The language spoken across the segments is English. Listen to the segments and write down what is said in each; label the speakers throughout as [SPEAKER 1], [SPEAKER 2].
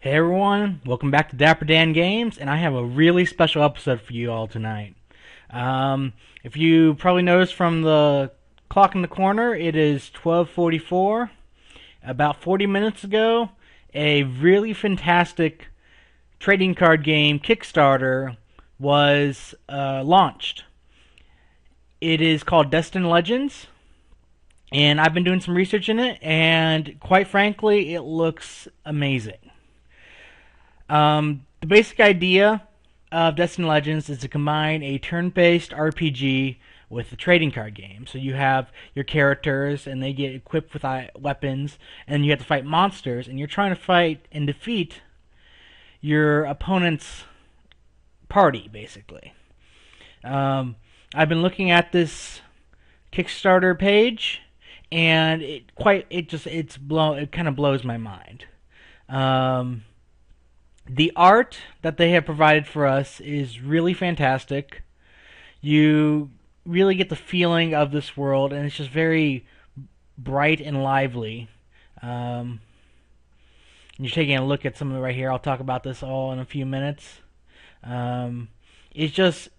[SPEAKER 1] Hey everyone, welcome back to Dapper Dan Games, and I have a really special episode for you all tonight. If you probably noticed from the clock in the corner, it is 12:44. About 40 minutes ago, a really fantastic trading card game Kickstarter was launched. It is called Destined Legends, and I've been doing some research in it, and quite frankly, it looks amazing. The basic idea of Destined Legends is to combine a turn-based RPG with a trading card game. So you have your characters, and they get equipped with weapons, and you have to fight monsters, and you're trying to fight and defeat your opponent's party, basically. I've been looking at this Kickstarter page, and it kind of blows my mind. The art that they have provided for us is really fantastic. You really get the feeling of this world, and it's just very bright and lively. You're taking a look at some of it right here. I'll talk about this all in a few minutes. It's just,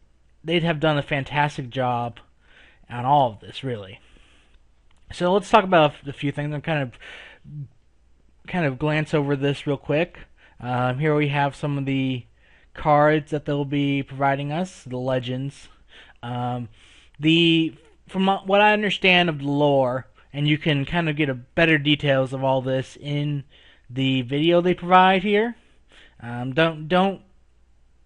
[SPEAKER 1] they'd have done a fantastic job on all of this, really. So let's talk about a few things. I'm kind of glance over this real quick. Here we have some of the cards that they'll be providing us, the legends. From what I understand of the lore, and you can kind of get a better details of all this in the video they provide here. Don't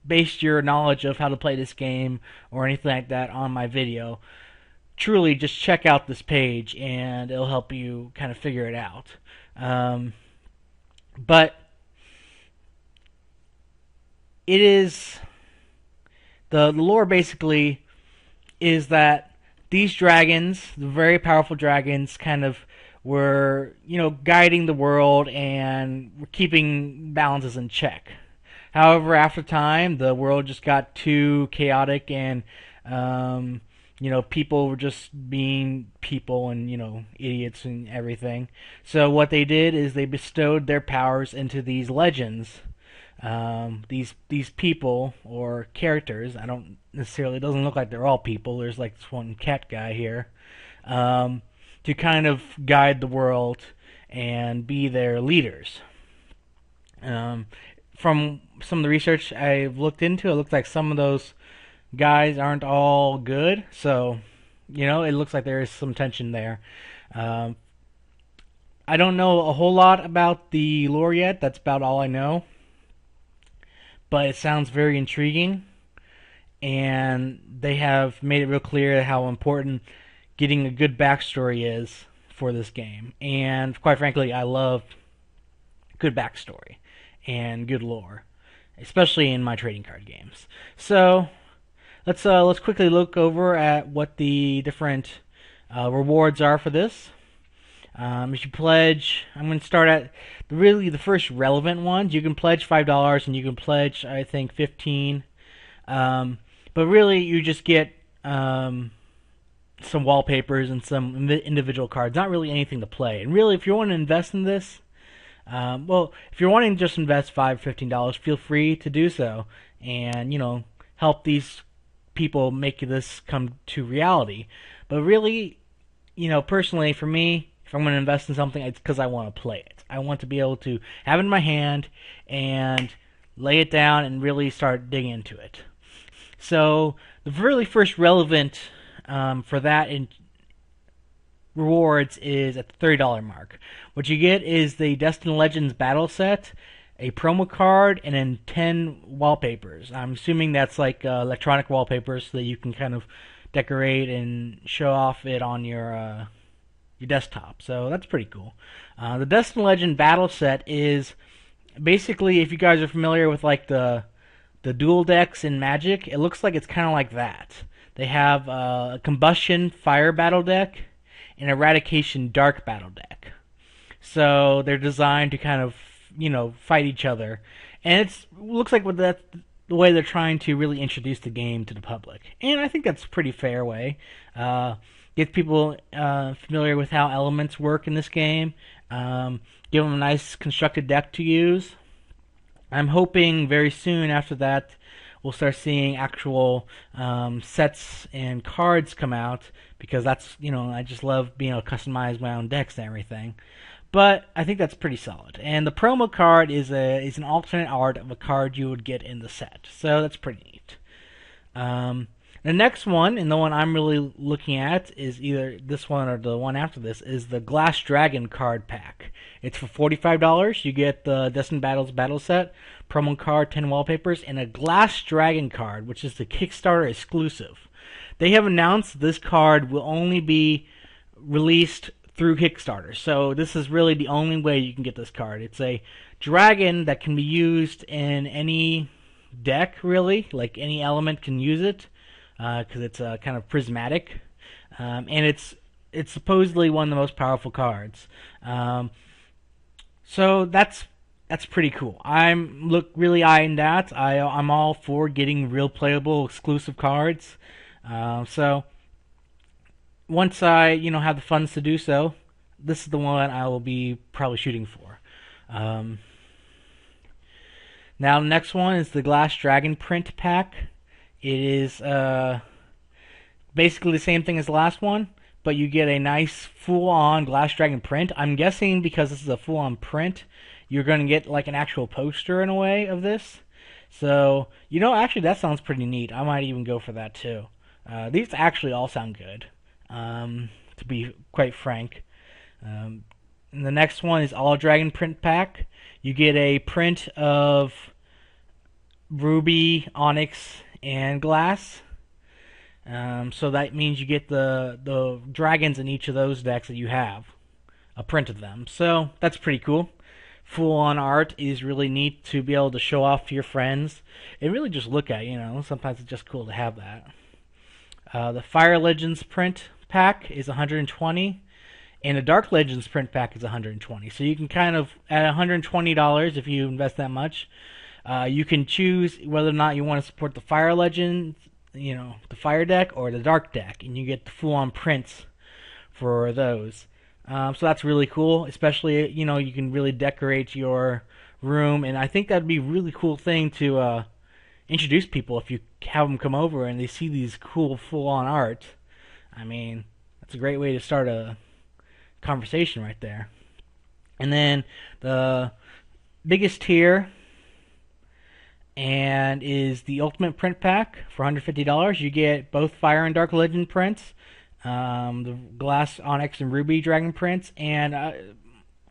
[SPEAKER 1] base your knowledge of how to play this game or anything like that on my video. Truly, just check out this page, and it'll help you kind of figure it out. But it is the lore basically is that these dragons, the very powerful dragons, kind of were guiding the world and were keeping balances in check. However, after time, the world just got too chaotic, and people were just being people and idiots and everything. So what they did is they bestowed their powers into these legends. These people or characters, I don't necessarily, it doesn't look like they're all people. There's like this one cat guy here, to kind of guide the world and be their leaders. From some of the research I've looked into, it looks like some of those guys aren't all good. So, it looks like there is some tension there. I don't know a whole lot about the lore yet. That's about all I know. But it sounds very intriguing, and they have made it real clear how important getting a good backstory is for this game. And quite frankly, I love good backstory and good lore, especially in my trading card games. So let's quickly look over at what the different rewards are for this. If you pledge, I'm going to start at the first relevant ones. You can pledge $5, and you can pledge, I think, 15. But really, you just get some wallpapers and some individual cards. Not really anything to play. And really, if you want to invest in this, if you're wanting to just invest $5 or $15, feel free to do so, and help these people make this come to reality. But really, personally, for me, if I'm going to invest in something, it's because I want to play it. I want to be able to have it in my hand and lay it down and really start digging into it. So the really first relevant for that in rewards is at the $30 mark. What you get is the Destined Legends battle set, a promo card, and then 10 wallpapers. I'm assuming that's like electronic wallpapers so that you can kind of decorate and show off it on your desktop. So that's pretty cool. The Destined Legend battle set is basically, if you guys are familiar with like the dual decks in Magic, it looks like it's kind of like that. They have a Combustion Fire battle deck and Eradication Dark battle deck. So they're designed to kind of fight each other, and it looks like that's the way they're trying to really introduce the game to the public. And I think that's a pretty fair way. Get people familiar with how elements work in this game. Give them a nice constructed deck to use. I'm hoping very soon after that we'll start seeing actual sets and cards come out, because that's, I just love being able to customize my own decks and everything. But I think that's pretty solid. And the promo card is an alternate art of a card you would get in the set, so that's pretty neat. The next one, and the one I'm really looking at, is either this one or the one after this, is the Glass Dragon card pack. It's for $45. You get the Destined Battles battle set, promo card, 10 wallpapers, and a Glass Dragon card, which is the Kickstarter exclusive. They have announced this card will only be released through Kickstarter, so this is really the only way you can get this card. It's a dragon that can be used in any deck, really. Like, any element can use it, because it's kind of prismatic, and it's supposedly one of the most powerful cards. So that's pretty cool. I'm really eyeing that. I'm all for getting real playable exclusive cards. So once I have the funds to do so, this is the one I will be probably shooting for. Now the next one is the Glass Dragon print pack. It is basically the same thing as the last one, but you get a nice full-on Glass Dragon print. I'm guessing because this is a full-on print, you're going to get like an actual poster in a way of this. So, actually that sounds pretty neat. I might even go for that too. These actually all sound good, to be quite frank. And the next one is All Dragon print pack. You get a print of Ruby, Onyx, and Glass. So that means you get the dragons in each of those decks that you have, a print of them. So that's pretty cool. Full-on art is really neat to be able to show off to your friends and really just look at. Sometimes it's just cool to have that. The Fire Legends print pack is $120, and the Dark Legends print pack is $120. So you can kind of, at $120, if you invest that much, you can choose whether or not you want to support the Fire Legends, the Fire deck, or the Dark deck, and you get the full-on prints for those. So that's really cool, especially, you can really decorate your room, and I think that'd be a really cool thing to introduce people if you have them come over and they see these cool full-on art. I mean, that's a great way to start a conversation right there. And then the biggest tier and is the Ultimate Print Pack for $150. You get both Fire and Dark Legend prints, the Glass, Onyx, and Ruby Dragon prints, and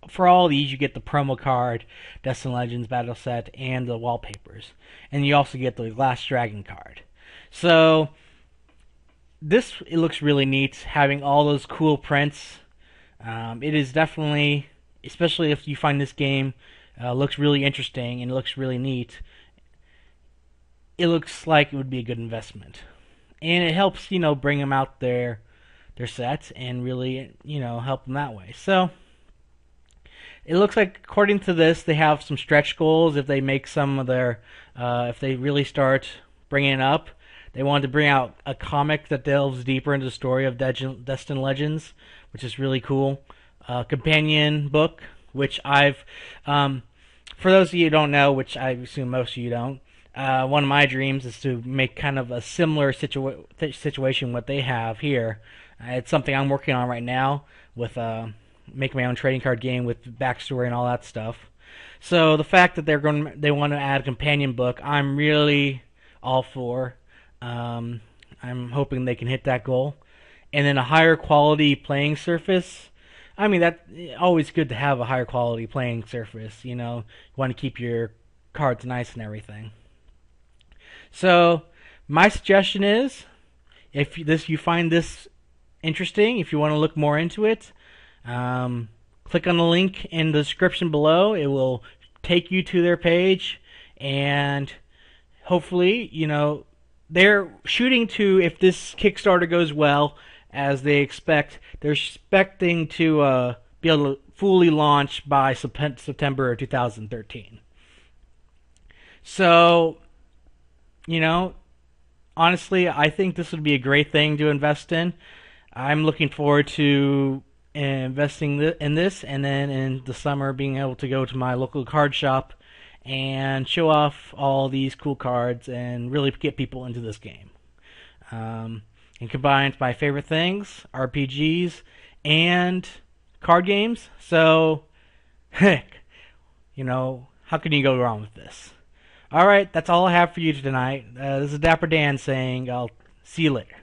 [SPEAKER 1] for all of these you get the promo card, Destined Legends battle set, and the wallpapers. And you also get the Glass Dragon card. So it looks really neat, having all those cool prints. It is definitely, especially if you find this game looks really interesting and looks really neat, it looks like it would be a good investment. And it helps, bring them out their sets and really, help them that way. So it looks like, according to this, they have some stretch goals. If they make some of their, if they really start bringing it up, they wanted to bring out a comic that delves deeper into the story of Destined Legends, which is really cool. Companion book, which I've, for those of you who don't know, which I assume most of you don't, one of my dreams is to make kind of a similar situation what they have here. It's something I'm working on right now with making my own trading card game with backstory and all that stuff. So the fact that they want to add a companion book, I'm really all for. I'm hoping they can hit that goal. And then a higher quality playing surface. I mean, that's always good to have a higher quality playing surface. You want to keep your cards nice and everything. So my suggestion is, if you find this interesting, if you want to look more into it, click on the link in the description below. It will take you to their page, and hopefully, they're shooting to, if this Kickstarter goes well, as they expect, they're expecting to be able to fully launch by September 2013. So, honestly, I think this would be a great thing to invest in. I'm looking forward to investing in this, and then in the summer being able to go to my local card shop and show off all these cool cards and really get people into this game. And combines my favorite things, RPGs and card games. So, heck, how can you go wrong with this? All right, that's all I have for you tonight. This is Dapper Dan saying I'll see you later.